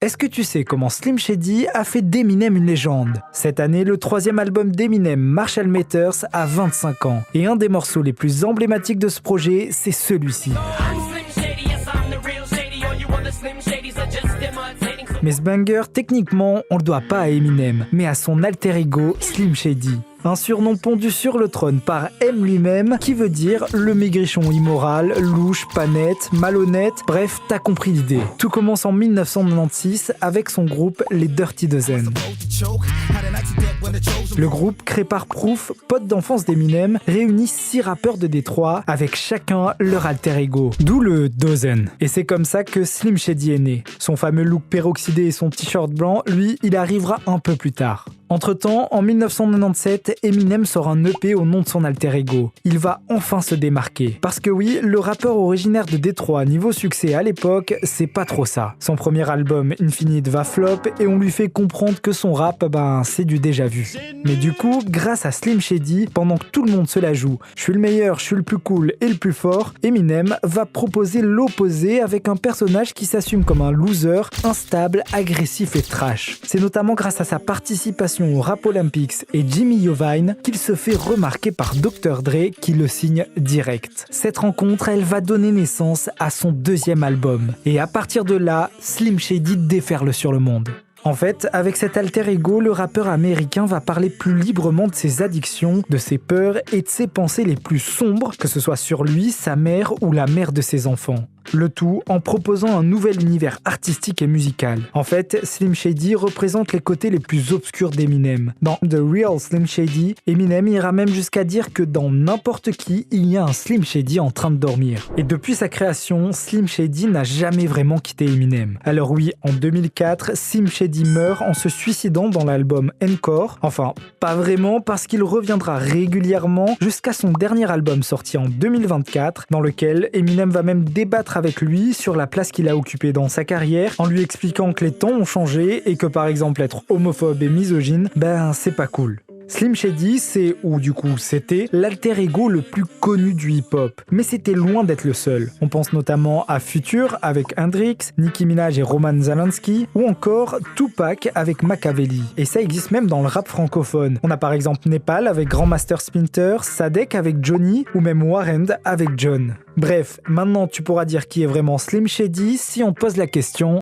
Est-ce que tu sais comment Slim Shady a fait d'Eminem une légende? Cette année, le troisième album d'Eminem, Marshall Mathers, a 25 ans. Et un des morceaux les plus emblématiques de ce projet, c'est celui-ci. Mais ce banger, techniquement, on le doit pas à Eminem, mais à son alter ego Slim Shady. Un surnom pondu sur le trône par M lui-même, qui veut dire le maigrichon immoral, louche, pas net, malhonnête, bref, t'as compris l'idée. Tout commence en 1996 avec son groupe Les Dirty Dozen. Le groupe, créé par Proof, pote d'enfance d'Eminem, réunit 6 rappeurs de Détroit avec chacun leur alter ego, d'où le Dozen. Et c'est comme ça que Slim Shady est né. Son fameux look peroxydé et son t-shirt blanc, lui, il arrivera un peu plus tard. Entre-temps, en 1997, Eminem sort un EP au nom de son alter ego. Il va enfin se démarquer. Parce que oui, le rappeur originaire de Détroit, niveau succès à l'époque, c'est pas trop ça. Son premier album, Infinite, va flop et on lui fait comprendre que son rap, c'est du déjà vu. Mais du coup, grâce à Slim Shady, pendant que tout le monde se la joue, je suis le meilleur, je suis le plus cool et le plus fort, Eminem va proposer l'opposé avec un personnage qui s'assume comme un loser, instable, agressif et trash. C'est notamment grâce à sa participation au Rap Olympics et Jimmy Iovine qu'il se fait remarquer par Dr. Dre qui le signe direct. Cette rencontre, elle va donner naissance à son deuxième album. Et à partir de là, Slim Shady déferle sur le monde. En fait, avec cet alter ego, le rappeur américain va parler plus librement de ses addictions, de ses peurs et de ses pensées les plus sombres, que ce soit sur lui, sa mère ou la mère de ses enfants. Le tout en proposant un nouvel univers artistique et musical. En fait, Slim Shady représente les côtés les plus obscurs d'Eminem. Dans The Real Slim Shady, Eminem ira même jusqu'à dire que dans n'importe qui, il y a un Slim Shady en train de dormir. Et depuis sa création, Slim Shady n'a jamais vraiment quitté Eminem. Alors oui, en 2004, Slim Shady meurt en se suicidant dans l'album Encore. Enfin, pas vraiment parce qu'il reviendra régulièrement jusqu'à son dernier album sorti en 2024, dans lequel Eminem va même débattre avec lui sur la place qu'il a occupée dans sa carrière en lui expliquant que les temps ont changé et que par exemple être homophobe et misogyne, c'est pas cool. Slim Shady, c'est, ou du coup c'était, l'alter ego le plus connu du hip-hop. Mais c'était loin d'être le seul. On pense notamment à Future avec Hendrix, Nicki Minaj et Roman Zalansky, ou encore Tupac avec Makaveli. Et ça existe même dans le rap francophone. On a par exemple Népal avec Grandmaster Splinter, Sadek avec Johnny, ou même Warren avec John. Bref, maintenant tu pourras dire qui est vraiment Slim Shady si on te pose la question.